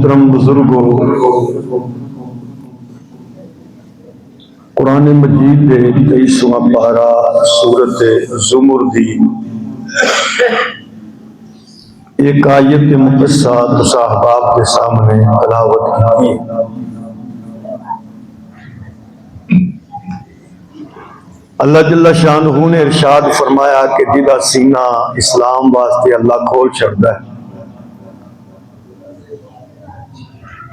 محترم بزرگو، قرآن مجید دے 23واں پارہ سورت زمر دی ایک آیت مقصہ صحابہ کے سامنے تلاوت کی۔ اللہ جل شانہ نے ارشاد فرمایا کہ جدا سینہ اسلام واسطے اللہ کھول چھڑدا ہے،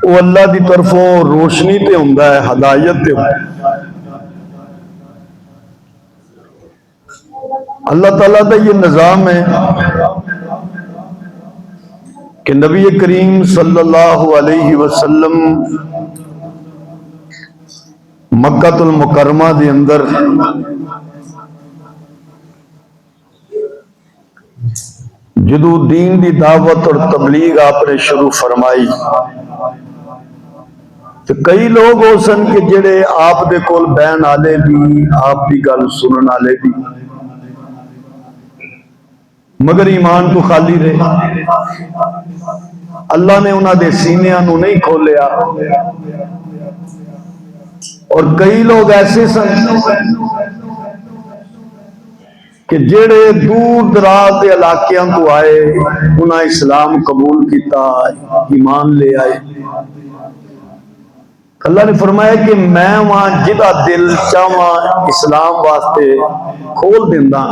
وہ اللہ دی طرفوں روشنی تے ہوندا ہے، ہدایت تے ہوندا ہے۔ اللہ تعالیٰ کا یہ نظام ہے کہ نبی کریم صلی اللہ علیہ وسلم مکہ المکرمہ دے اندر جدو دین دی دعوت اور تبلیغ آپ نے شروع فرمائی تو کئی لوگ ہو سن کہ جڑے آپ دے کول بہن آلے بھی، آپ دی گل سنن آلے بھی، مگر ایمان تو خالی رہے۔ اللہ نے انہاں دے سینیاں نو نہیں کھولیا، اور کئی لوگ ایسے سن کہ جڑے دور دراز کے علاقیاں تو آئے، انہاں اسلام قبول کیتا، ایمان لے آئے۔ اللہ نے فرمایا کہ میں وہاں جدا دل چاہواں اسلام واسطے کھول دیندا۔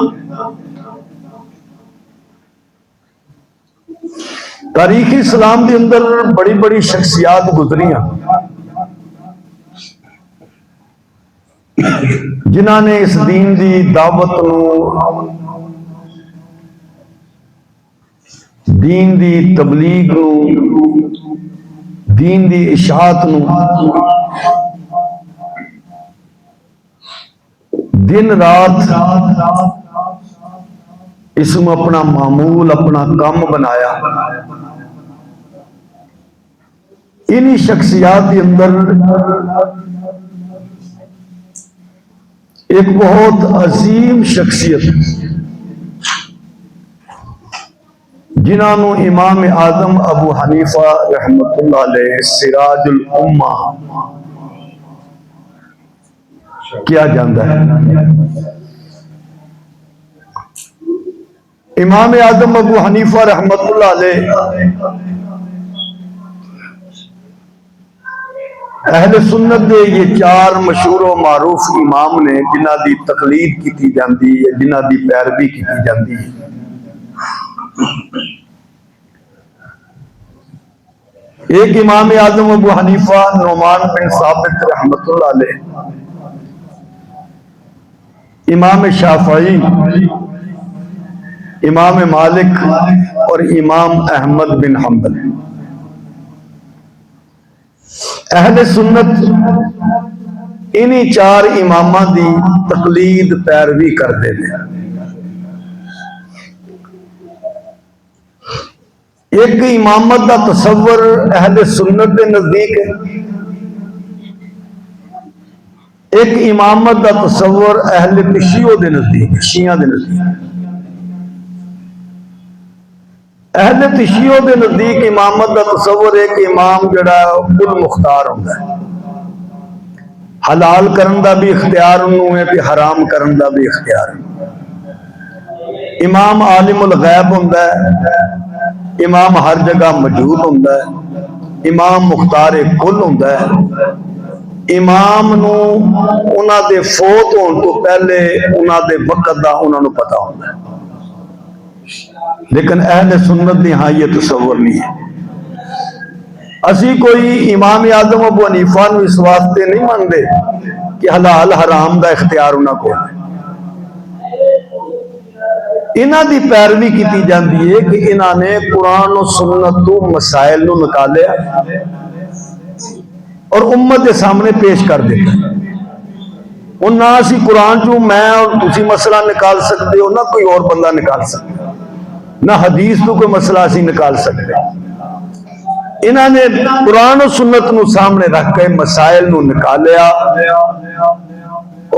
تاریخ اسلام کے اندر بڑی بڑی شخصیات گزریاں جنہاں نے اس دین دی دعوت نو، دین دی تبلیغ نو، دین دی اشاعت نو دن رات اس میں اپنا معمول، اپنا کام بنایا۔ انہی شخصیات کے اندر ایک بہت عظیم شخصیت جنہاں نو امام اعظم ابو حنیفہ رحمۃ اللہ علیہ سراج الامہ کیا جاندہ ہے۔ امام اعظم ابو حنیفہ رحمۃ اللہ علیہ اہل سنت دے یہ چار مشہور و معروف امام نے جنہ دی تقلید کی جاندی ہے، جنہ دی پیروی کی جاندی ہے۔ ایک امام اعظم ابو حنیفہ نعمان بن ثابت رحمۃ اللہ علیہ، امام شافعی، امام مالک اور امام احمد بن حنبل۔ اہل سنت انہی چار امامہ دی تقلید پیروی کرتے ہیں۔ ایک امامت دا تصور اہل سنت دے نزدیک ہے، ایک امامت دا تصور اہل تشیع دے نزدیک، شیعہ دے نزدیک۔ اہل تشیع دے نزدیک امامت دا تصور ہے کہ امام جڑا کل مختار ہوتا ہے، حلال کرن دا بھی اختیار انہوں ہے، حرام کرن دا بھی اختیار ہے۔ امام عالم الغیب ہوتا ہے، امام ہر جگہ موجود ہوتا ہے، امام مختار کل ہوتا ہے۔ امام نو انہاں دے فوت ہون تو پہلے انہاں دے وقت دا انہاں نو پتہ ہوتا ہے، لیکن اہل سنت نے ہاں یہ تصور نہیں ہے۔ اسی کوئی امام اعظم ابو حنیفہ نو اس واسطے نہیں مانتے کہ حلال حرام دا اختیار انہاں کو ہے۔ انہاں دی پیروی کی جاندی ہے کہ انہاں نے قرآن و سنت تو مسائل نو نکالیا اور امت کے سامنے پیش کر دیتا۔ اور نہ اسی قرآن چوں میں اور تسی مسئلہ نکال سکتے ہو، نہ کوئی اور بندہ نکال سکتے، نہ حدیث تو کوئی مسئلہ اسی نکال سکتے۔ انہاں نے قرآن و سنت نو سامنے رکھ کے مسائل نو نکالیا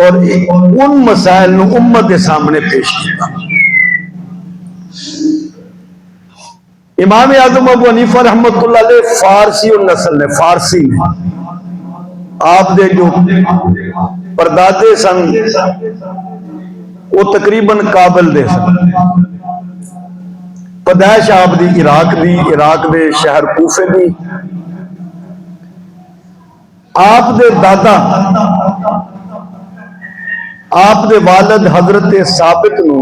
اور ان مسائل نو امت کے سامنے پیش کیا۔ امام اعظم ابو حنیفہ رحمۃ اللہ علیہ فارسی اور نسل نے، فارسی نے، آپ دے جو پردادے سن وہ تقریباً کابل دے سن، پیدائش آپ دی عراق دی، عراق دے شہر کوفے دی۔ آپ دے دادا، آپ دے والد حضرت ثابت نو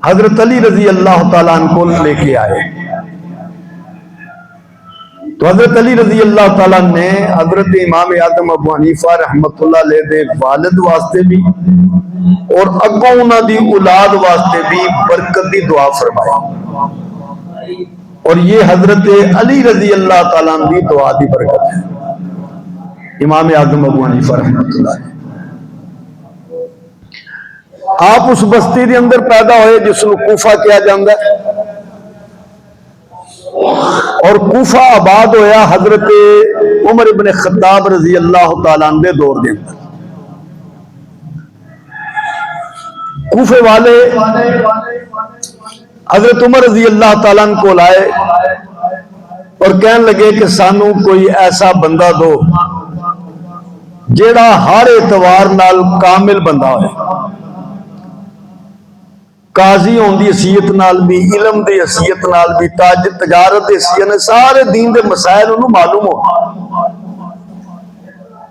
حضرت علی رضی اللہ تعالیٰ عنہ کو لے کے آئے، تو حضرت علی رضی اللہ تعالیٰ نے حضرت امام اعظم ابو حنیفہ رحمت اللہ علیہ دے والد واسطے بھی اور اگوں انہاں دی اولاد واسطے بھی برکت دی دعا فرمائی، اور یہ حضرت علی رضی اللہ تعالیٰ عنہ دی دعا دی برکت ہے، امام اعظم ابو حنیفہ رحمت اللہ علیہ۔ آپ اس بستی دے اندر پیدا ہوئے جس کو کوفہ کیا جاندہ ہے، اور کوفہ آباد ہویا حضرت عمر ابن خطاب رضی اللہ تعالیٰ عنہ دے دور دے اندر۔ کوفے والے حضرت عمر رضی اللہ تعالیٰ عنہ کو لائے اور کہنے لگے کہ سانو کوئی ایسا بندہ دو جیڑا ہر اعتبار نال کامل بندہ ہوئے، قاضی ہون دی حیثیت نال بھی، علم دی حیثیت نال بھی، تجارت دی حیثیت نے سارے دین دے مسائل انہوں معلوم ہو۔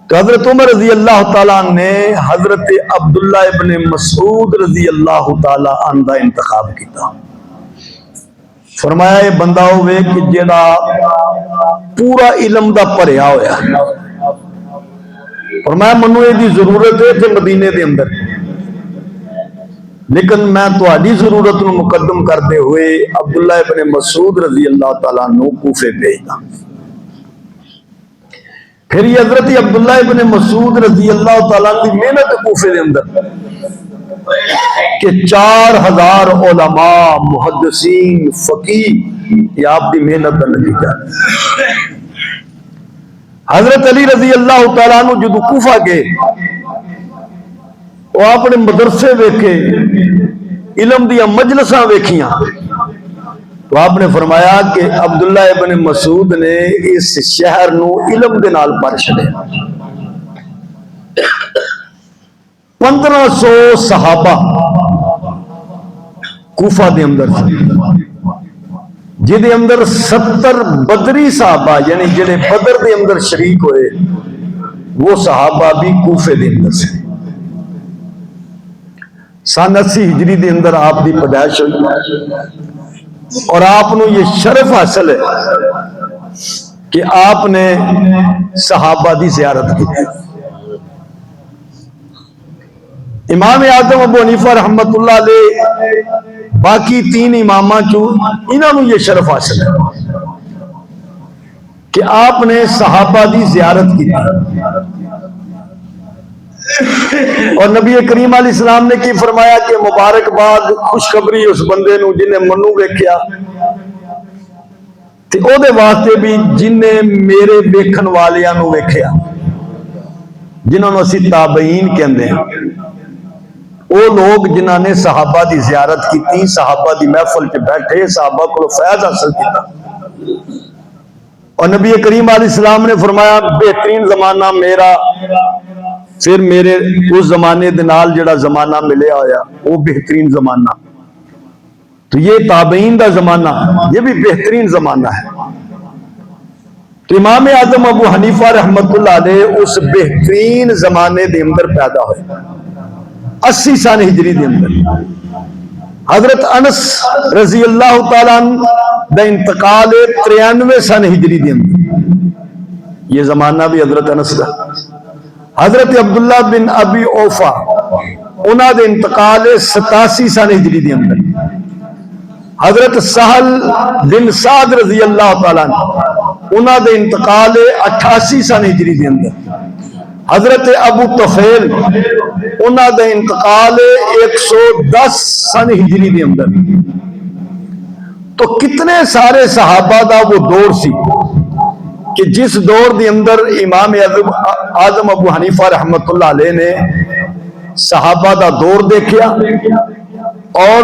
تو حضرت عمر رضی اللہ تعالیٰ نے حضرت عبداللہ ابن مسعود رضی اللہ تعالیٰ عنہ دا انتخاب کیتا، فرمایا یہ بندہ ہوئے کہ جیڑا پورا علم دا پریا ہویا، فرمایا منو یہ دی ضرورت ہے کہ مدینے دے اندر، لیکن میں تہاڈی ضرورت نو مقدم کرتے ہوئے عبداللہ ابن مسعود رضی اللہ تعالیٰ عنہ کوفے بھیجنا۔ پھر یہ حضرت عبداللہ ابن مسعود رضی اللہ تعالیٰ عنہ کی محنت کوفے دے اندر کہ 4000 علماء، محدثین، فقیہ، یہ آپ کی محنت کا نتیجہ ہے۔ حضرت علی رضی اللہ تعالیٰ عنہ جدو کوفہ گئے، وہ اپنے مدرسے ویکھے، علم دیا مجلساں ویکھیاں، تو آپ نے فرمایا کہ عبداللہ ابن مسعود نے اس شہر نو علم دے نال بھر چھڈیا۔ 1500 صحابہ کوفہ دے اندر جدے اندر 70 بدری صحابہ یعنی جڑے بدر دے اندر شریک ہوئے وہ صحابہ بھی کوفے دے اندر سے۔ سن 80 ہجری دے اندر آپ دی پیدائش ہوئی، اور آپ نو یہ شرف حاصل ہے کہ آپ نے صحابہ دی زیارت کی۔ امام اعظم ابو حنیفہ رحمت اللہ علیہ باقی 3 امامہ چو انہاں نو یہ شرف حاصل ہے کہ آپ نے صحابہ دی زیارت کی، اور نبی کریم علیہ السلام نے کی فرمایا کہ مبارکباد خوشخبری اس بندے نو جنہیں منو ویکھیا تے او دے واسطے بھی جنہیں میرے ویکھن والیاں نو ویکھیا، جنہوں نے اسی تابعین کہندے ہیں، وہ لوگ جنہوں نے صحابہ دی زیارت کی، صحابہ دی محفل کے بیٹھے، صحابہ کو فیض حاصل کیتا، اور نبی کریم علیہ السلام نے فرمایا بہترین زمانہ میرا، پھر میرے اس زمانے دنال جڑا زمانہ ملیا ہویا وہ بہترین زمانہ، تو یہ تابعین دا زمانہ یہ بھی بہترین زمانہ ہے۔ تو امام اعظم ابو حنیفہ رحمت اللہ علیہ اس بہترین زمانے دے اندر پیدا ہوئے، 80 سال ہجری دے اندر۔ حضرت انس رضی اللہ تعالیٰ عنہ دا انتقال 93 سال ہجری دے اندر، یہ زمانہ بھی حضرت انس دا۔ حضرت عبداللہ بن ابی اوفا انہاں دے انتقال 87 سال ہجری دے اندر۔ حضرت سہل بن سعد رضی اللہ تعالیٰ عنہ انہاں دے انتقال 88 سال ہجری دے اندر۔ حضرت ابو طفیل انہاں دے انتقال 110 سن ہجری دے اندر۔ تو کتنے سارے صحابہ دا وہ دور سی کہ جس دور دے اندر امام اعظم ابو حنیفہ رحمت اللہ علیہ نے صحابہ دا دور دیکھیا، اور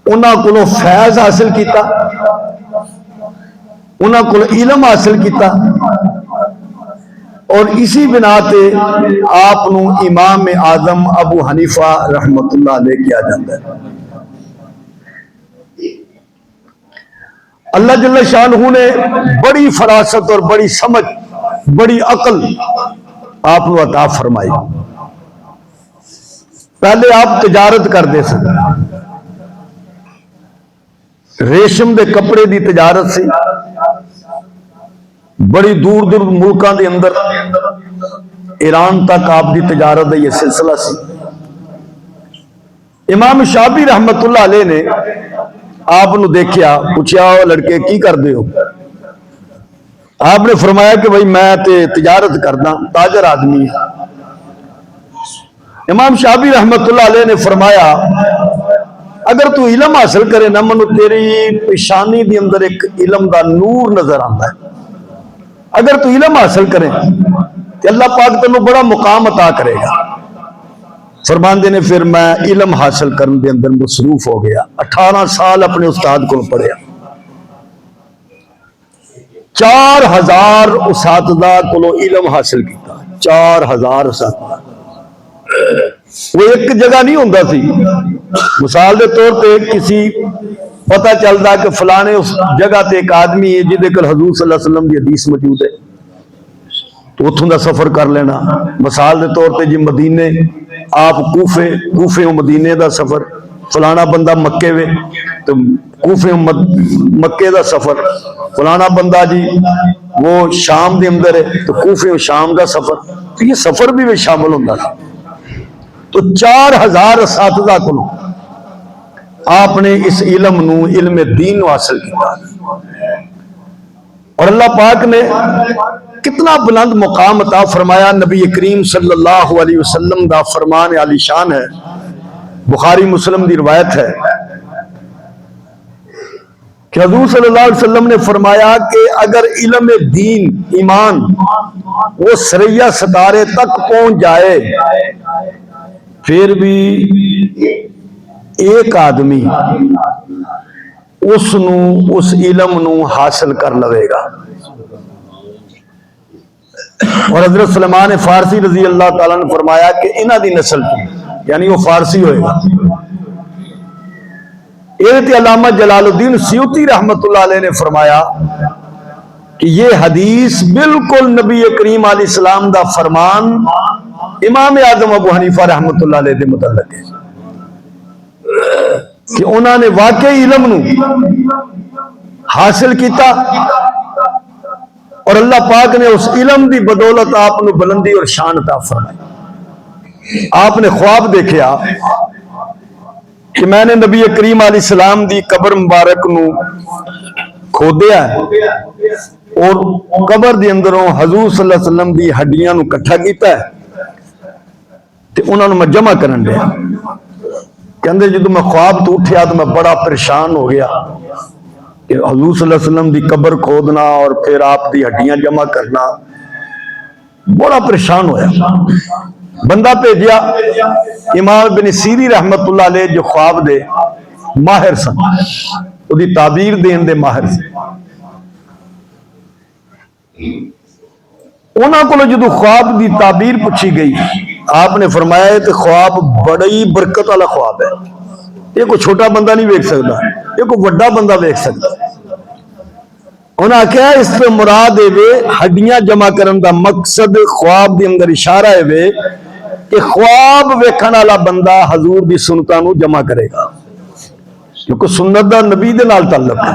انہاں کو فیض حاصل کیتا، انہاں کو علم حاصل کیتا، اور اسی بنا تے آپ نو امام اعظم ابو حنیفہ رحمت اللہ علیہ کیا جاتا ہے۔ اللہ جل شانہ نے بڑی فراست اور بڑی سمجھ، بڑی عقل آپ نو عطا فرمائی۔ پہلے آپ تجارت کرتے سن، ریشم دے کپڑے دی تجارت سی، بڑی دور دور ملکاں دے اندر، ایران تک آپ دی تجارت دا یہ سلسلہ سی۔ امام شافعی رحمت اللہ علیہ نے آپ نو دیکھیا، پوچھا لڑکے کی کر دے ہو؟ آپ نے فرمایا کہ بھائی میں تے تجارت کرنا، تاجر آدمی ہے۔ امام شافعی رحمت اللہ علیہ نے فرمایا اگر تو علم حاصل کرے نا، منو تیری پیشانی دی اندر ایک علم دا نور نظر آتا ہے، اگر تو علم حاصل کرے تو اللہ پاک تینوں بڑا مقام عطا کرے گا۔ فرماندے نے پھر میں علم حاصل کرنے دے اندر مصروف ہو گیا، 18 سال اپنے استاد کو پڑھیا، 4000 اساتذہ کو علم حاصل کیتا، 4000 اساتذہ۔ وہ ایک جگہ نہیں ہوندہ سی، مثال دے طور پہ کسی پتہ چلتا کہ فلانے اس جگہ تے ایک آدمی ہے جدے کل حضور صلی اللہ علیہ وسلم کی حدیث موجود ہے، تو اتھوں دا سفر کر لینا۔ مثال دے طور پہ جی مدینے آپ کوفے مدینے دا سفر، فلانا بندہ مکے وے تو کوفے مکے دا سفر، فلانا بندہ جی وہ شام دے اندر ہے تو کوفے شام دا سفر، تو یہ سفر بھی میں شامل ہوندہ تھا۔ تو 4000 اساتذہ کو آپ نے اس علم نو، علم دین نو حاصل کیا، اور اللہ پاک نے کتنا بلند مقام عطا فرمایا۔ نبی کریم صلی اللہ علیہ وسلم دا فرمان عالی شان ہے، بخاری مسلم دی روایت ہے کہ حضور صلی اللہ علیہ وسلم نے فرمایا کہ اگر علم دین، ایمان وہ سریہ ستارے تک پہنچ جائے، پھر بھی ایک آدمی اس علم نو حاصل کر لوے گا۔ اور حضرت سلمان فارسی رضی اللہ تعالیٰ نے فرمایا کہ انہاں دی نسل کی، یعنی وہ فارسی ہوئے گا۔ یہ علامہ جلال الدین سیوطی رحمت اللہ علیہ نے فرمایا کہ یہ حدیث بالکل نبی کریم علیہ السلام دا فرمان امام اعظم ابو حنیفہ رحمت اللہ علیہ دے متعلق ہے کہ انہوں نے واقعی علم نو حاصل کیتا، اور اللہ پاک نے اس علم دی بدولت آپ نو بلندی اور شان عطا فرمائی۔ آپ نے خواب دیکھیا کہ میں نے نبی کریم علیہ السلام دی قبر مبارک نو کھودیا ہے اور قبر دی اندروں حضور صلی اللہ علیہ وسلم دی ہڈیاں نو کٹھا کیتا ہے، تے انہوں نے میں جمع کرن دیا۔ کہندے جدو میں خواب تو اٹھیا تو میں بڑا پریشان ہو گیا کہ حضور صلی اللہ علیہ وسلم دی قبر کھودنا اور پھر آپ دی ہڈیاں جمع کرنا، بڑا پریشان ہویا۔ بندہ بھیجیا امام ابن سیری رحمت اللہ علیہ جو خواب دے ماہر سن، وہ دی تعبیر دین دے ماہر سن۔ انہاں کو جدو خواب دی تعبیر پوچھی گئی، آپ نے فرمایا ہے کہ خواب بڑی برکت والا خواب ہے، یہ کوئی چھوٹا بندہ نہیں دیکھ سکتا، یہ کوئی بڑا بندہ دیکھ سکتا۔ انہاں کہا اس پہ مراد ہے ہڈیاں جمع کرن دا مقصد خواب دی اندر اشارہ ہے کہ خواب ویکھن والا بندہ حضور دی سنتاں نو جمع کرے گا، کیونکہ سنت دا نبی دے نال تعلق ہے،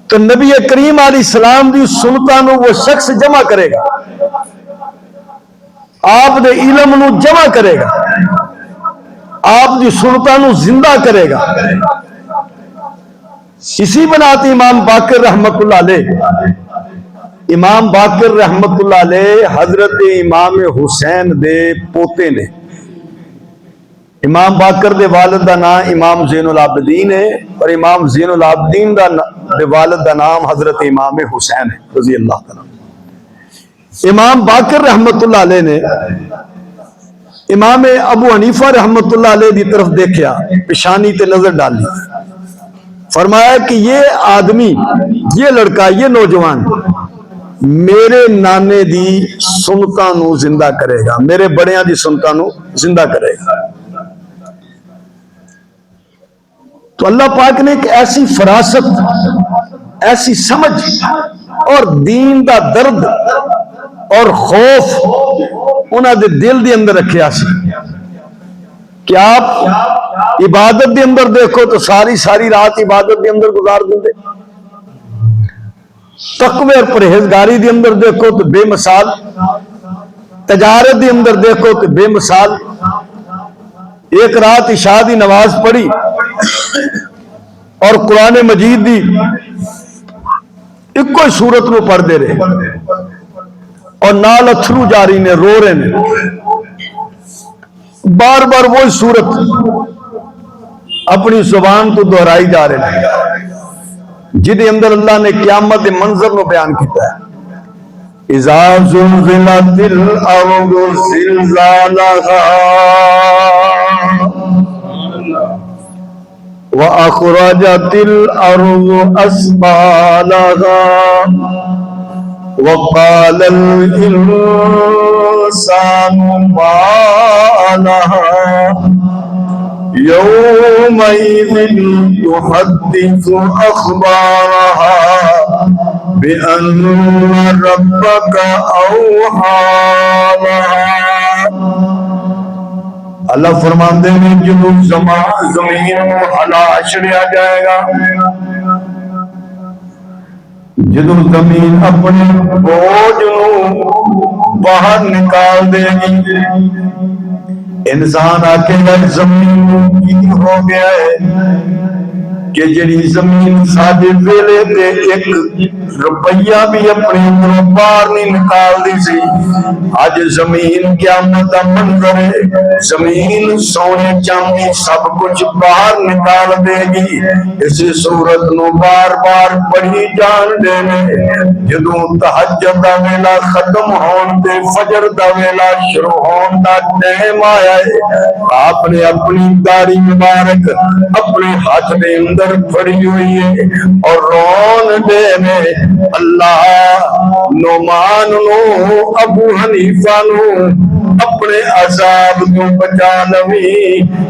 تو نبی کریم علیہ السلام دی سنتاں نو وہ شخص جمع کرے گا، آپ دے علم نو جمع کرے گا، آپ دی سنتاں نو زندہ کرے گا۔ اسی بناتے امام باقر رحمت اللہ علیہ، امام باقر رحمت اللہ علیہ حضرت امام حسین دے پوتے نے۔ امام باقر دے والد دا نام امام زین العابدین ہے، اور امام زین العابدین دے والد دا نام حضرت امام حسین ہے رضی اللہ تعالیٰ۔ امام باقر رحمت اللہ علیہ نے امام ابو حنیفہ رحمت اللہ علیہ دی طرف دیکھیا، پیشانی تے نظر ڈالی، فرمایا کہ یہ آدمی، یہ لڑکا، یہ نوجوان میرے نانے دی سنتاں نو زندہ کرے گا، میرے بڑیاں دی سنتاں نو زندہ کرے گا۔ تو اللہ پاک نے ایک ایسی فراست، ایسی سمجھ اور دین دا درد اور خوف انہاں دے دل دے اندر رکھیا سی کہ آپ عبادت دے اندر دیکھو تو ساری رات عبادت دے اندر گزار دیں، تقوی اور پرہیزگاری دے اندر دیکھو تو بے مثال، تجارت دے اندر دیکھو تو بے مثال۔ ایک رات عشاء دی نماز پڑھی اور قرآن مجید دی ایک کوئی سورت نو پڑھ دے رہے اور نال اتھرو جاری نے، رو رہے نے، بار بار وہی سورت اپنی زبان تو دہرائی جا رہے ہیں، جدے اندر اللہ نے قیامت دے منظر نو بیان کیتا ہے۔ اذا زلزلت الارض زلزالها واخرجت الارض اثقالها وقال الانسان ما لها يومئذ تحدث أخبارها بأن ربك أوحى لها۔ اللہ فرماندے ہیں جدو زمین ہلا چھڑیا جائے گا، جدو زمین اپنے بوجھ نو باہر نکال دے گی، انسان آکے گا زمین کی ہو گیا ہے کہ جڑی زمین ساڈے ویلے تے ایک روپیہ بھی اپنے اندروں باہر نہیں نکال دی سی، آج زمین قیامت دا منظر ہے، زمین سونے چاندی سب کچھ باہر نکال دے گی۔ اسی صورت نو بار بار پڑھی جان دینے، جدوں تہجد دا ویلا ختم ہون تے فجر دا ویلا شروع ہون دا ٹائم آیا ہے، آپ نے اپنی داڑھی مبارک اپنے ہاتھ دے اندر پھڑی ہوئی ہے اور رون دے میں اللہ نعمان نو ابو حنیفہ نو اپنے عذاب تو بچا لوی،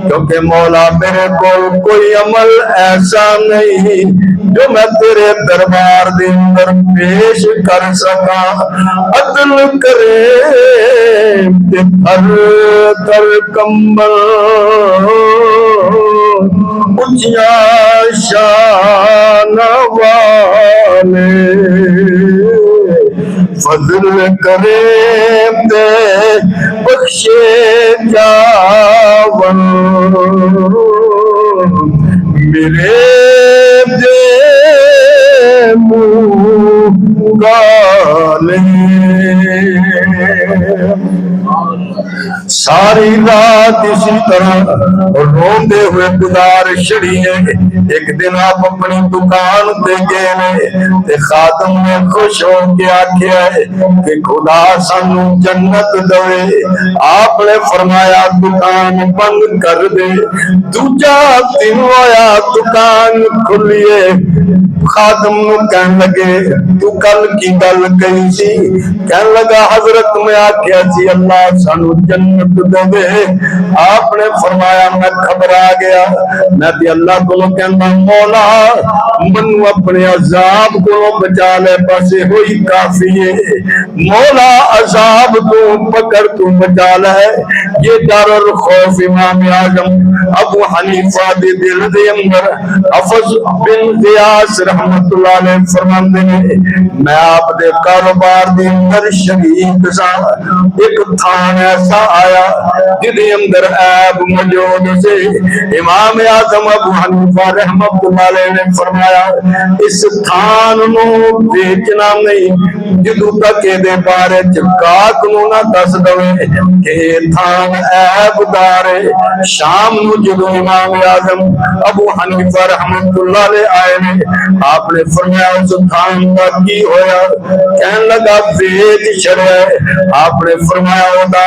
کیونکہ مولا میرے کو کوئی عمل ایسا نہیں جو میں تیرے دربار دے اندر پیش کر سکا، عدل کرے تے ہر تر کمبل اچھیاں شان والے، فضل کرے تے بخشے جاون، میرے دے منہ گالے۔ ساری رات اسی طرح روندے ہوئے گزار چھڑی ہے۔ ایک دن آپ اپنی دکان تے گئے تے خادم نے خوش ہو کے آکھیا ہے کہ خدا سانو جنت دوے، آپ نے فرمایا دکان بند کر دے۔ دوجا دن ہویا دکان کھلیے، خادم نو کہن لگے تو کل کی گل کہی سی؟ کہن لگا حضرت میں آکھیا سی اللہ سانو جنت دے۔ آپ نے فرمایا میں گھبرا گیا، میں بھی اللہ کو کہنا مولا منو اپنے عذاب کو بچا لے، بس ہوئی کافی ہے مولا، عذاب تو پکڑ تو بچا لے۔ یہ ڈر اور خوف امام اعظم ابو حنیفہ دے دل دے اندر حفظ بن غیاث رحمت اللہ علیہ فرماندے نے میں آپ دے کاروبار دے اندر شریک سا، ایک تھان ایسا آیا جدے اندر عیب موجود سے، امام اعظم ابو حنیفہ رحمت اللہ علیہ نے فرمایا اس تھان نو بیچنا نہیں جدو تک دے بارے چکاک نو نہ دس دوے کہ تھان عیب دار ہے۔ شام نو جدو امام اعظم ابو حنیفہ رحمت اللہ علیہ آئے نے، آپ نے فرمایا اس تھان کا کی ہویا؟ کہنے لگا بیچ چھڑے۔ آپ نے فرمایا ہوتا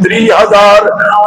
30,000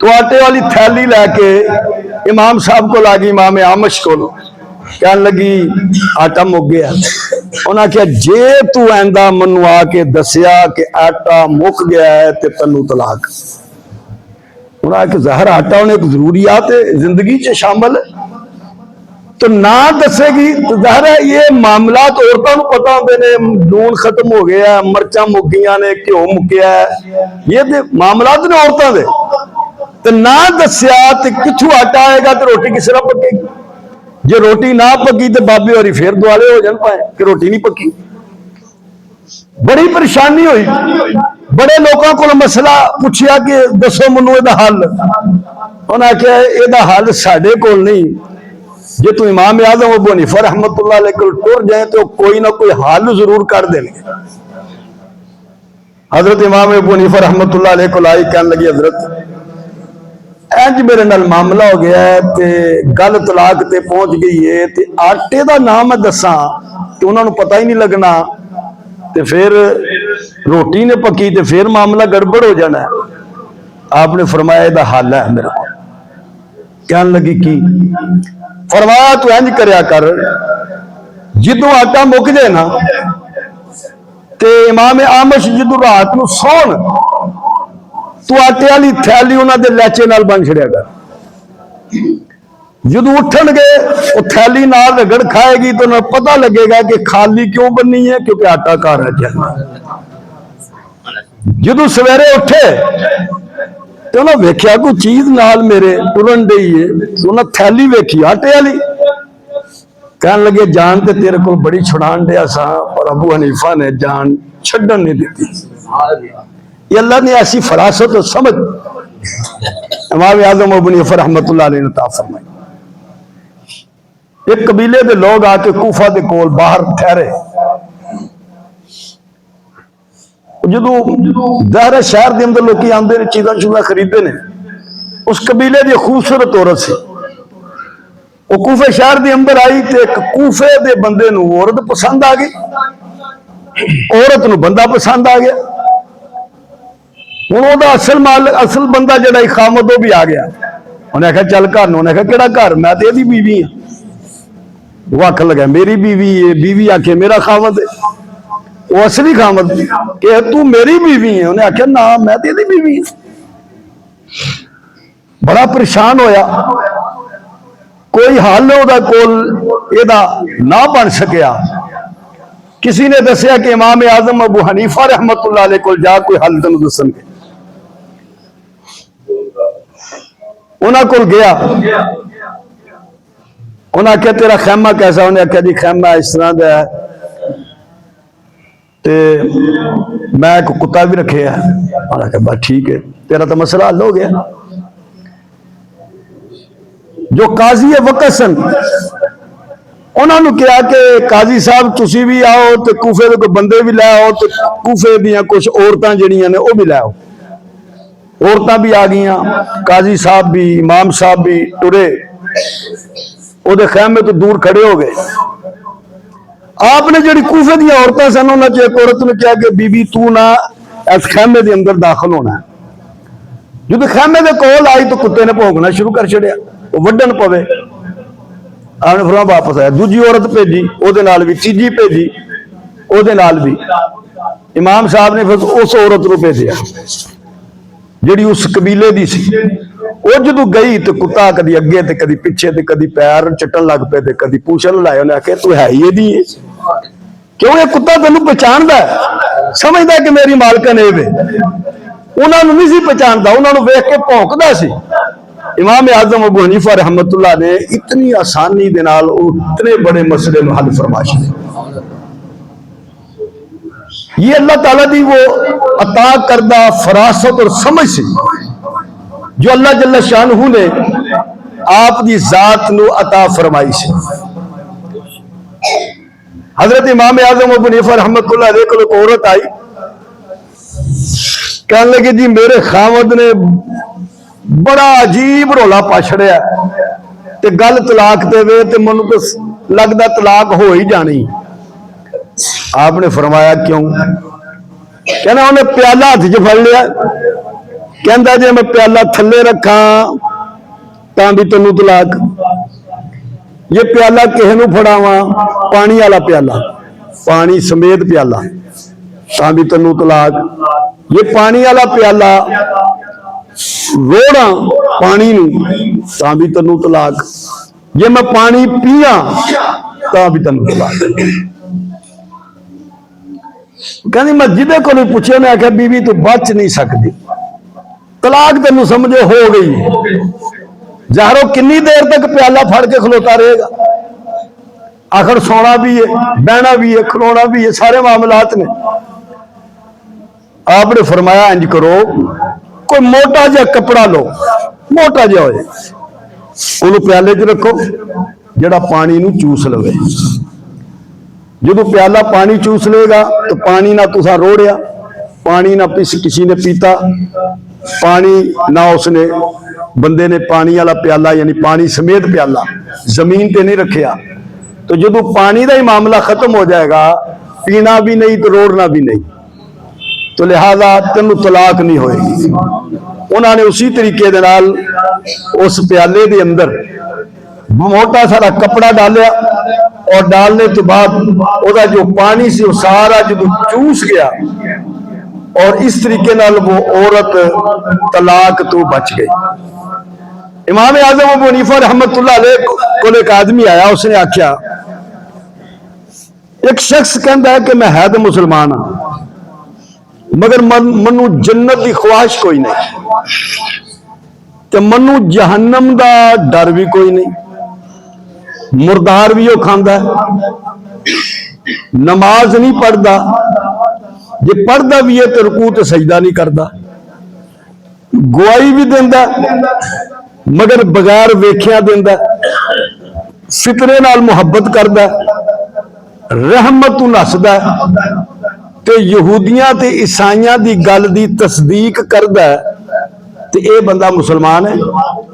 تو آٹے والی تھیلی لے کے امام صاحب کو لاگی، امام آمش کو کہنے لگی آٹا مک گیا. انہاں کہا جے تو ایندہ منو آ کے دسیا کہ آٹا مک گیا ہے تے تنو طلاق. انہاں کہ ظاہر آٹا انہیں ایک ضروریات زندگی سے شامل ہے تو نہ دسے گی تو ظاہر ہے یہ معاملات عورتوں کو پتا ہوتے نے، نون ختم ہو گیا، مرچاں مک گیا نے، گھیو مکیا ہے، یہ دے معاملات نے عورتوں دے. تو نہ دسیا تو کتھوں آٹا آئے گا تو روٹی کس طرح پکے گی؟ جی روٹی نہ پکی تو بابے ہوری پھر دوالے ہو جان پائے کہ روٹی نہیں پکی. بڑی پریشانی ہوئی. بڑے لوگوں کو مسئلہ پوچھیا کہ دسو منو یہ حل. انہاں کہا یہ حل ساڈے کول نہیں، جی تو امام اعظم ابو حنیفہ رحمت اللہ علیہ کو ٹر جائیں تو کوئی نہ کوئی حل ضرور کر دیں گے. حضرت امام ابو حنیفہ رحمت اللہ علیہ کو لائی، کہنے لگی حضرت اینج میرے نال معاملہ ہو گیا ہے تے گل طلاق تے پہنچ گئی ہے تے آٹے دا نام دساں تے انہوں نے پتہ ہی نہیں لگنا تے پھر روٹی نے پکی تے پھر معاملہ گڑبڑ ہو جانا ہے. آپ نے فرمایا یہ حل ہے میرا. کہنے لگی کی؟ فرمایا تو انج کریا کر، جدو آٹا مک جائے نا تے امام آمش جدو رات نو سون تو آٹے والی تھیلی انہاں دے لیچے نال بن چھڑیا کر. جدو اٹھن گے وہ تھیلی نال رگڑ کھائے گی تو انہیں پتہ لگے گا کہ خالی کیوں بننی ہے، کیونکہ آٹا کار ہے جانا. جدو سویرے اٹھے تو انہوں ویکھیا کوئی چیز نال میرے ٹرن ڈئی ہے، انہوں تھیلی ویکھی آٹے والی. کہنے لگے جان تے تیرے کو بڑی چھڑان دیا سا، اور ابو حنیفہ نے جان چھڈن نہیں دیتی. یہ اللہ نے ایسی فراست و سمجھ امام اعظم ابو حنیفہ رحمت اللہ علیہ نے عطا فرمائی. ایک قبیلے دے لوگ آ کے کوفہ دے کول باہر ٹھہرے. جدو ظاہر شہر دے اندر لوگ آندے نے چیزاں چیزاں خریدے نے، اس قبیلے دی خوبصورت عورت سی. وہ کوفے شہر دے اندر آئی تے ایک کوفے دے بندے نو عورت پسند آ گئی، عورت نو بندہ پسند آ گیا. ہوں وہ اصل بندہ جڑا خامد وہ بھی آ گیا. انہیں آخیا چل گھر نو. انہیں آخیا کہڑا گھر؟ میں تو یہ بیوی ہوں. وہ آخر لگا میری بیوی ہے. بیوی آخے میرا خامد ہے. وہ اصلی خامد کہ تو میری بیوی ہے. انہیں آخیا نہ میں تو یہ بیوی ہوں. بڑا پریشان ہویا، کوئی حل وہ کول یہ نہ بن سکیا. کسی نے دسیا کہ امام اعظم ابو حنیفہ رحمت اللہ علیہ کو جا کوئی حل تینوں دسن گے. انہاں کول گیا. انہاں کہا تیرا خیمہ کیسا؟ انہیں کہا جی خیمہ اس طرح دا ہے تے میں ایک کتا بھی رکھے ہے. انہاں کہا بس ٹھیک ہے تیرا تو مسئلہ حل ہو گیا. جو قاضی وقت سن انہوں نے کہا کہ قاضی صاحب تسی بھی آؤ تو کوفے دے کوئی بندے بھی لے آؤ تو کوفے دیاں کچھ عورتاں جڑیاں نے وہ بھی لے آؤ. عورتاں بھی آ گئیاں، قاضی صاحب بھی، امام صاحب بھی ٹرے. وہ دے خیمے تو دور کھڑے ہو گئے. آپ نے جڑی کوفے دیا عورتیں سن انہوں نے ایک عورت نے کہا کہ بی بی تو نہ اس خیمے دے اندر داخل ہونا ہے. جب خیمے دے کول آئی تو کتے نے بھونکنا شروع کر چھڑیا. وہ وڈن پوے. آپ نے فرمایا واپس آیا. دوجی عورت بھیجی، وہ دے نال بھی. تیجی بھیجی، وہ دے نال بھی. امام صاحب نے پھر اس عورت کو بھیجیا جڑی اس قبیلے دی سی. وہ جدو گئی تو کتا کدی اگے تے کدی پیچھے تے کدی پیر چٹن لگ پے تے کدی پوچھن لائے. انہیں آخیا تو ہے یہ دی ہے کیوں یہ کتا تینوں پہچاندا ہے، سمجھدا ہے کہ میری مالکن اے وے. انہوں نے نہیں سی پہچاندا، انہوں نے ویکھ کے بھونکدا سی. امام اعظم ابو حنیفہ رحمت اللہ نے اتنی آسانی دے نال اتنے بڑے مسئلے میں حل فرما چھڑے. یہ اللہ تعالیٰ دی وہ عطا کردہ فراست اور سمجھ سی جو اللہ جل شانہ نے آپ دی ذات نو عطا فرمائی سی. حضرت امام اعظم ابو حنیفہ رحمت اللہ علیہ کو ایک عورت آئی، کہنے لگی جی میرے خاوند نے بڑا عجیب رولا پا چھڑیا تے گل طلاق دے وے تے منو تو لگدا طلاق ہو ہی جانی. آپ نے فرمایا کیوں؟ کہنا انہیں پیالہ ہاتھ چ پھڑ لیا کہندا جے میں پیالہ تھلے رکھاں تاں بھی تینوں طلاق، یہ پیالہ کہے نوں پھڑاواں پانی والا پیالہ، پانی سمیت پیالہ تاں بھی تینوں طلاق، یہ پانی والا پیالہ روڑاں پانی نوں تاں بھی تینوں طلاق، یہ میں پانی پیاں تاں بھی تینوں طلاق۔ کہنی میں جدے کو نہیں پوچھے نے آخیا بیوی تو بچ نہیں سکتی، طلاق تینوں سمجھے ہو گئی، ظاہرو کنی دیر تک پیالہ پھڑ کے کھلوتا رہے گا؟ آخر سونا بھی ہے، بہنا بھی ہے، کھلونا بھی ہے، سارے معاملات نے۔ آپ نے فرمایا انج کرو، کوئی موٹا جا کپڑا لو، موٹا جا ہوئے، انہوں پیالے چ رکھو جڑا پانی نو چوس لوے، جدو پیالہ پانی چوس لے گا تو پانی نہ تسا روڑیا، پانی نہ کسی نے پیتا، پانی نہ اس نے بندے نے پانی والا پیالہ یعنی پانی سمیت پیالہ زمین تے نہیں رکھیا، تو جدو پانی دا ہی معاملہ ختم ہو جائے گا، پینا بھی نہیں تو روڑنا بھی نہیں، تو لہذا تینوں طلاق نہیں ہوئے گی۔ انہوں نے اسی طریقے دے نال اس پیالے دے اندر موٹا سارا کپڑا ڈالیا، اور ڈالنے کے بعد وہ جو پانی سے وہ سارا جدو چوس گیا، اور اس طریقے نال وہ عورت طلاق تو بچ گئی۔ امام اعظم ابو حنیفہ رحمت اللہ علیہ کو ایک آدمی آیا، اس نے آکھیا ایک شخص کہندا ہے کہ میں ہے تو مسلمان ہاں مگر منو جنت دی خواہش کوئی نہیں، تے منو جہنم دا ڈر بھی کوئی نہیں، مردار بھی وہ کھاندا ہے، نماز نہیں پڑھدا، جے پڑھدا بھی ہے تو رکوع تے سجدہ نہیں کردا، گواہی بھی دیندا مگر بغیر ویکھیا دیندا، فطرے نال محبت کردا، رحمت تو نسدا تے یہودیاں تے عیسائیاں دی گل دی تصدیق کردا تے اے بندہ مسلمان ہے۔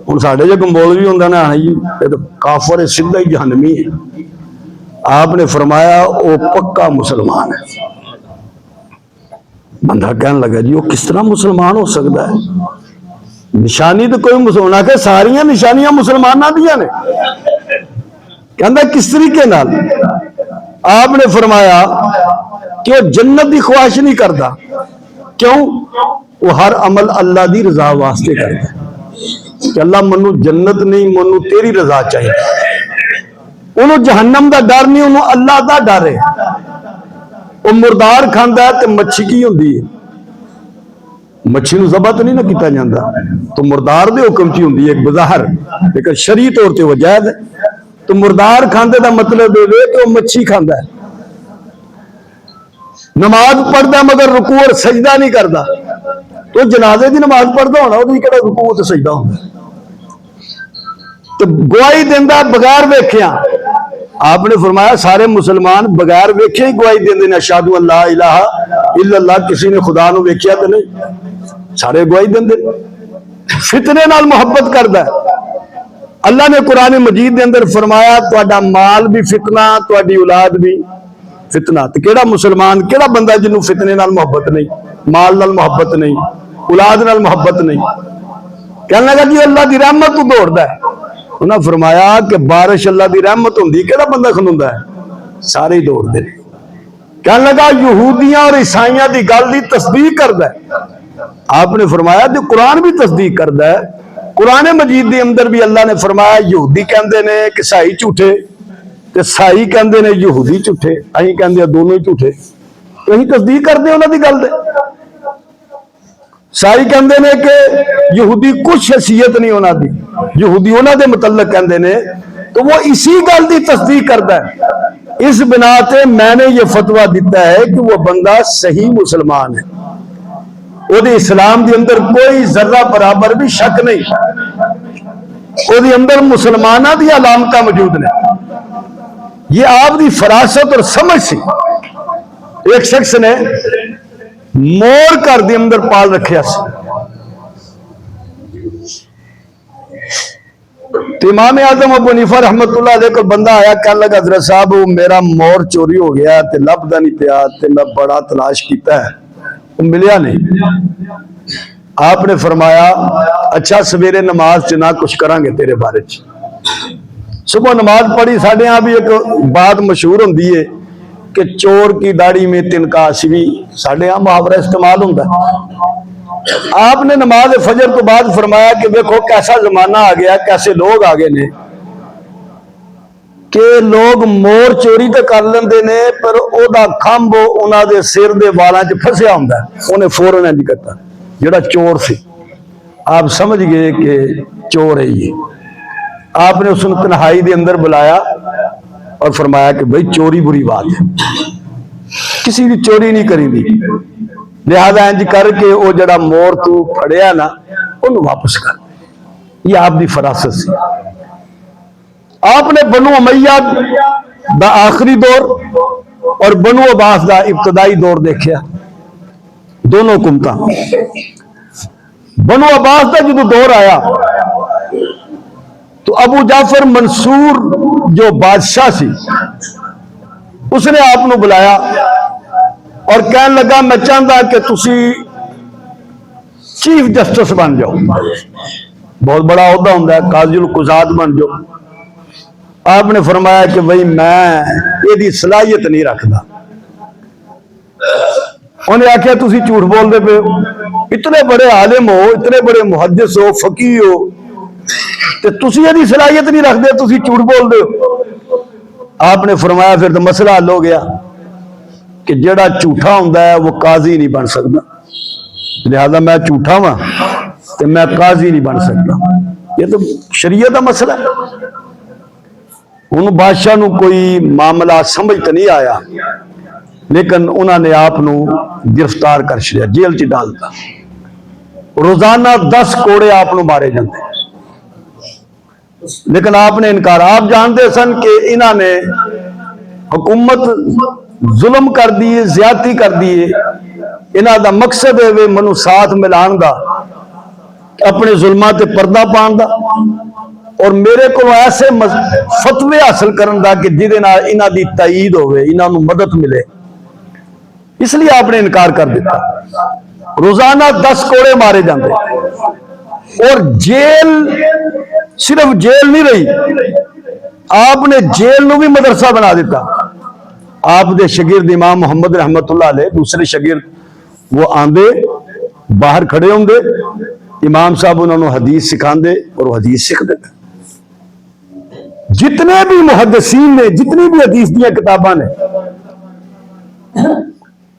ہن ساڈے جو مولوی ہوندا نا یہ تو کافر ہے، سیدھا ہی جہنمی ہے۔ آپ نے فرمایا او پکا مسلمان ہے۔ بندہ کہنے لگا جی وہ کس طرح مسلمان ہو سکتا ہے؟ نشانی تو کوئی مسلمان کہ ساریاں نشانیاں مسلمانوں دیا نے، کہندا کس طریقے نال؟ آپ نے فرمایا کہ وہ جنت دی خواہش نہیں کرتا، کیوں؟ وہ ہر عمل اللہ دی رضا واسطے کرتا ہے کہ اللہ منو جنت نہیں، منو تیری رضا چاہیے، انہوں جہنم دا ڈر نہیں، انہوں اللہ دا ڈر ہے۔ وہ مردار کھاندا ہے تو مچھی کی ہوندی ہے؟ مچھی نو ذبح تو نہیں نہ کیتا جاندا، تو مردار دے حکم چ ہوندی ہے ایک بظاہر، لیکن شرعی طور تے وہ جائز ہے۔ تو مردار کھاندے دا مطلب ہے کہ وہ مچھی کھاندا ہے، نماز پڑھدا مگر رکوع اور سجدہ نہیں کردا، تو جنازے دی نماز پڑھدا ہونا، وہ کہڑا رکوع تے سجدہ ہوندا؟ تو گواہی دیندا بغیر ویکھیا۔ آپ نے فرمایا سارے مسلمان بغیر ویکھے ہی گواہی دیندے نے، اشہدو ان لا الہ الا اللہ، کسی نے خدا نو ویکھیا تو نہیں، سارے گواہی دیندے۔ فتنے نال محبت کردا ہے۔ اللہ نے قرآن مجید دے اندر فرمایا تہاڈا مال بھی فتنہ، تہاڈی اولاد بھی فتنہ۔ تو کیڑا مسلمان، کیڑا بندہ جنوں فتنے نال محبت نہیں، مال نال محبت نہیں، اولاد نال محبت نہیں؟ کہنے لگا جی اللہ دی رحمت تو دوڑدا ہے۔ انہاں فرمایا کہ بارش اللہ دی رحمت ہوندی، کیڑا بندہ کھلوندا ہے؟ سارے ہی دوڑ دے۔ کہنے لگا یہودیاں اور عیسائیاں دی گل دی تصدیق کردا ہے۔ آپ نے فرمایا جو قرآن بھی تصدیق کردا ہے، قرآن مجید دے اندر بھی اللہ نے فرمایا یہودی کہندے نے کہ عیسائی جھوٹے، تے عیسائی کہندے نے یہودی جھوٹے، اہیں کہندے دونوں ہی جھوٹے، تو اہیں تصدیق کردے انہاں دی گل دے۔ عیسائی کہندے نے کہ یہودی کچھ حیثیت نہیں انہاں دی، یہودی انہاں دے متعلق کہندے نے، تو وہ اسی گل دی تصدیق کردا ہے۔ اس بنا تے میں نے یہ فتویٰ دیتا ہے کہ وہ بندہ صحیح مسلمان ہے، وہ دے اسلام دے اندر کوئی ذرہ برابر بھی شک نہیں، وہ دے اندر مسلمانہ دی علامتہ موجود نے۔ یہ آپ دی فراست اور سمجھ سی۔ ایک شخص نے مور گھر دے اندر پال رکھیا سی، تو امام اعظم ابو حنیفہ رحمت اللہ علیہ کو بندہ آیا، کہنے لگا حضرت صاحب میرا مور چوری ہو گیا تے لبدا نہیں پیا، تے میں بڑا تلاش کیتا ہے وہ ملیا نہیں۔ آپ نے فرمایا اچھا سویرے نماز چ نہ کچھ کریں گے تیرے بارے چ. صبح نماز پڑھی. ساڑھے یہاں بھی ایک بات مشہور ہوتی ہے کہ چور کی داڑھی میں تنکاش بھی ساڑھے یہاں محاورہ استعمال ہوتا ہے. آپ نے نماز فجر تو بعد فرمایا کہ دیکھو کیسا زمانہ آ گیا, کیسے لوگ آگے نے کہ لوگ مور چوری تو کر لیندے نے پر او دا کھمب انہاں دے سر دے والاں چ پھسیا ہوندا ہے, انہیں فوراً نہیں کرتا. جڑا چور سی آپ سمجھ گئے کہ چور ہے یہ. آپ نے اس کو تنہائی دے اندر بلایا اور فرمایا کہ بھئی چوری بری بات ہے, کسی بھی چوری نہیں کریں دی, لہذا انج کر کے وہ جڑا مور تو پھڑیا نا انہوں واپس کر. یہ آپ دی فراست سی. آپ نے بنو امیہ دا آخری دور اور بنو عباس دا ابتدائی دور دیکھیا, دونوں حکومتاں. بنو عباس دا جدو دور آیا تو ابو جعفر منصور جو بادشاہ سی اس نے آپ نو بلایا اور کہنے لگا میں چاہتا کہ تسی چیف جسٹس بن جاؤ, بہت بڑا عہدہ ہوتا ہے, قاضی القضات بن جاؤ. آپ نے فرمایا کہ بھئی میں یہ صلاحیت نہیں رکھتا. انہیں آخیا تسی جھوٹ بول دے پے, اتنے بڑے عالم ہو, اتنے بڑے محدث ہو, فقیہ ہو, تے تسی یہ صلاحیت نہیں رکھ دے, تسی جھوٹ بول دے ہو. آپ نے فرمایا پھر تو مسئلہ حل ہو گیا کہ جڑا جھوٹا ہوندا ہے وہ قاضی نہیں بن سکتا, لہذا میں جھوٹا ہاں تے میں قاضی نہیں بن سکتا. یہ تو شریعت کا مسئلہ ہے. انہوں بادشاہ نو کوئی معاملہ سمجھ تو نہیں آیا, لیکن انہوں نے آپ نو گرفتار کر چڑیا, جیل چ ڈالتا. روزانہ 10 کوڑے آپ نو مارے جاندے, لیکن آپ نے انکار. آپ جانتے سن کہ انہوں نے حکومت ظلم کر دیے, زیادتی کر دیے. انہوں دا مقصد ہے منو ساتھ ملان دا, اپنے ظلمات پردہ پان دا, اور میرے کو ایسے فتوے حاصل کرن دا کہ جہدے نال انہاں دی تائید ہوئے, انہاں نو مدد ملے. اس لیے آپ نے انکار کر دیتا. روزانہ 10 کوڑے مارے جاندے, اور جیل صرف جیل نہیں رہی, آپ نے جیل نو بھی مدرسہ بنا دیتا. آپ دے شاگرد امام محمد رحمت اللہ علیہ, دوسرے شاگرد وہ آندے باہر کھڑے ہوندے, امام صاحب انہوں نے حدیث سکھاندے اور وہ حدیث سکھ دے. جتنے بھی محدثین نے, جتنی بھی حدیث دیا کتاباں نے,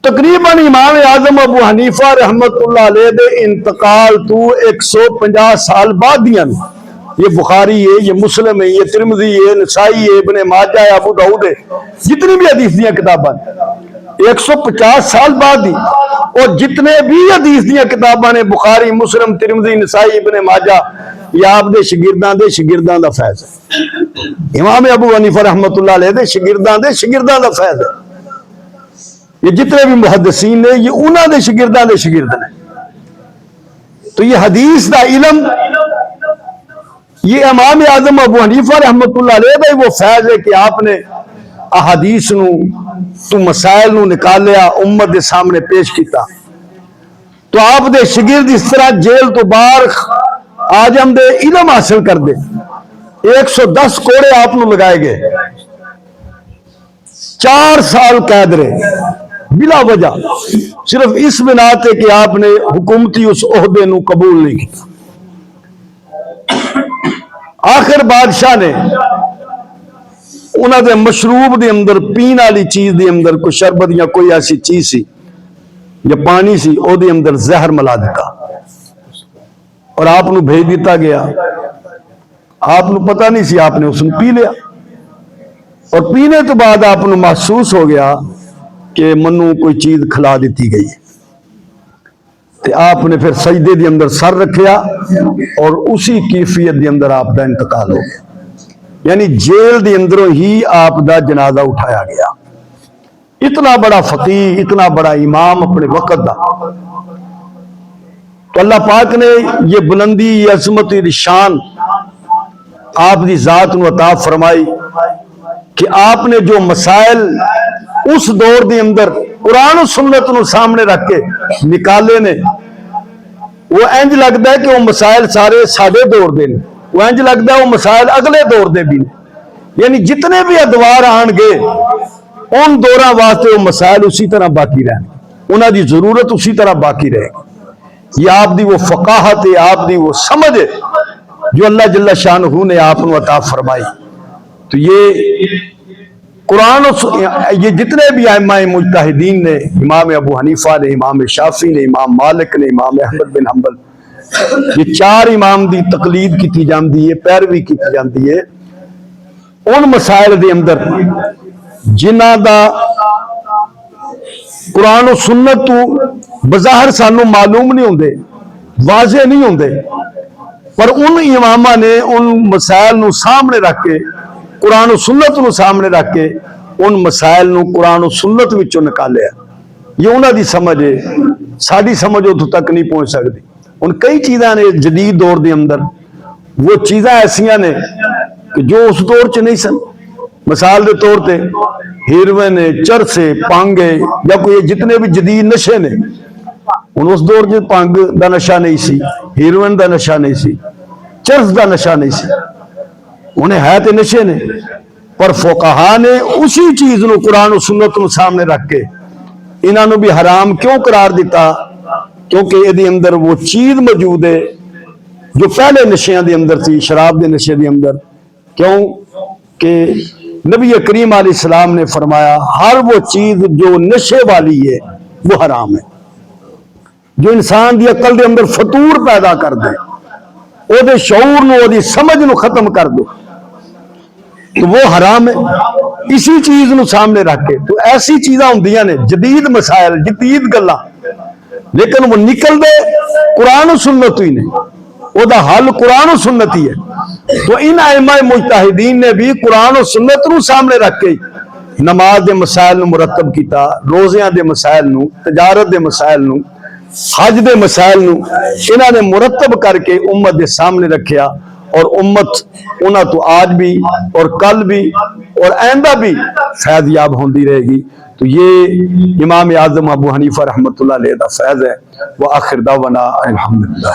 تقریباً امام اعظم ابو حنیفہ رحمت اللہ علیہ دے انتقال تو 150 سال بعد دیا نے. یہ بخاری ہے, یہ مسلم ہے, یہ ترمذی ہے, نسائی ہے, ابن ماجہ ہے, ابو داؤد ہے, جتنی بھی حدیث دیا کتاباں 150 سال بعد دی. اور جتنے بھی حدیث دیا کتاباں نے, بخاری, مسلم, ترمذی, نسائی, ابن ماجہ, یہ آپ دے شاگرداں دا فیض ہے. امام ابو حنیفہ رحمت اللہ علیہ دے شاگرداں دا فیض ہے. یہ جتنے بھی محدثین نے یہ انہاں دے شاگرد نے. تو یہ حدیث دا علم, یہ امام اعظم ابو حنیفہ رحمت اللہ علیہ دا وہ فیض ہے کہ آپ نے احادیث نو تو مسائل نو نکالیا, امت دے سامنے پیش کیتا. تو آپ دے شاگرد اس طرح جیل تو باہر آجم دے علم حاصل کر دے. 110 کوڑے آپ نو لگائے گئے, 4 سال قید رہے بلا وجہ, صرف اس بنا تے کہ آپ نے حکومتی اس عہدے نو قبول نہیں کیا. آخر بادشاہ نے انہوں دے مشروب دے اندر, پین والی چیز دے اندر کوئی شربت یا کوئی ایسی چیز سی یا پانی سی, او دے اندر زہر ملا دیتا اور آپ نو بھیج دیتا گیا. آپ نو پتہ نہیں سی, آپ نے اس نے پی لیا, اور پینے تو بعد آپ نو محسوس ہو گیا کہ منو کوئی چیز کھلا دیتی گئی. آپ نے پھر سجدے دے اندر سر رکھیا اور اسی کیفیت دے اندر آپ دا انتقال ہو گیا. یعنی جیل دے اندروں ہی آپ دا جنازہ اٹھایا گیا. اتنا بڑا فقیہ, اتنا بڑا امام اپنے وقت دا. تو اللہ پاک نے یہ بلندی, یہ عظمت, یہ شان آپ دی ذات نو عطا فرمائی کہ آپ نے جو مسائل اس دور دے اندر قرآن و سنت نو سامنے رکھ کے نکالے نے, وہ انج لگتا ہے کہ وہ مسائل سارے سادے دور دے نے، وہ انج لگتا ہے وہ مسائل اگلے دور دے بھی نے، یعنی جتنے بھی ادوار آن گے ان دوراں واسطے وہ مسائل اسی طرح باقی رہن گے، انہاں دی ضرورت اسی طرح باقی رہے گی۔ یہ آپ دی وہ فقاہت ہے، آپ دی وہ سمجھ ہے جو اللہ جل شانہ نے آپ کو عطا فرمائی۔ تو یہ قرآن یہ جتنے بھی ائمہ مجتہدین نے، امام ابو حنیفہ نے، امام شافعی نے، امام مالک نے، امام احمد بن حنبل، یہ چار امام دی تقلید کی جاندی ہے، پیروی کی جاندی ہے ان مسائل دے اندر جنہ دا قرآن و سنت تو بظاہر سانو معلوم نہیں ہوندے، واضح نہیں ہوندے، پر ان امامہ نے ان مسائل نو سامنے رکھ کے، قرآن و سنت نو سامنے رکھ کے ان مسائل نو قرآن و سنت وچوں نکالیا۔ یہ انہاں دی سمجھ ہے، ساری سمجھ اتوں تک نہیں پہنچ سکتی۔ ان کئی چیزاں نے جدید دور دے اندر، وہ چیزاں ایسیاں نے کہ جو اس دور چ نہیں سن۔ مثال دے طور تے ہیروین ہے، چرس ہے، پانگ ہے، یا کوئی جتنے بھی جدید نشے نے، ان اس دور چ پانگ دا نشہ نہیں سی، ہیروین دا نشہ نہیں سی، چرس دا نشہ نہیں سی، انہیں ہے تے نشے نے، پر فقہا نے اسی چیز نو قرآن و سنت نو سامنے رکھ کے انہاں نو بھی حرام کیوں قرار دیتا؟ کیونکہ یہ دی اندر وہ چیز موجود ہے جو پہلے نشیاں دی اندر تھی، شراب دے نشے دی اندر۔ کیوں کہ نبی کریم علیہ السلام نے فرمایا ہر وہ چیز جو نشے والی ہے وہ حرام ہے، جو انسان دی عقل دے اندر فطور پیدا کر دے، او دے شعور نو، او دی سمجھ نو ختم کر دے، تو وہ حرام ہے۔ اسی چیز نو سامنے رکھ کے تو ایسی چیزاں ہوندیاں نے، جدید مسائل، جدید گلاں، لیکن وہ نکل دے قرآن و سنت ہی نے، وہ دا حل قرآن و سنت ہی ہے۔ تو ان ائمہ مجتہدین نے بھی قرآن و سنت نو سامنے رکھ کے نماز دے مسائل نو مرتب کیتا، روزیاں دے مسائل نو، تجارت دے مسائل نو، حج دے مسائل نو انہاں نے مرتب کر کے امت دے سامنے رکھیا، اور امت انہاں تو آج بھی اور کل بھی اور آئندہ بھی فیض یاب ہوندی رہے گی۔ تو یہ امام اعظم ابو حنیفہ رحمۃ اللہ علیہ دا فیض ہے۔ وآخر دعوانا الحمدللہ۔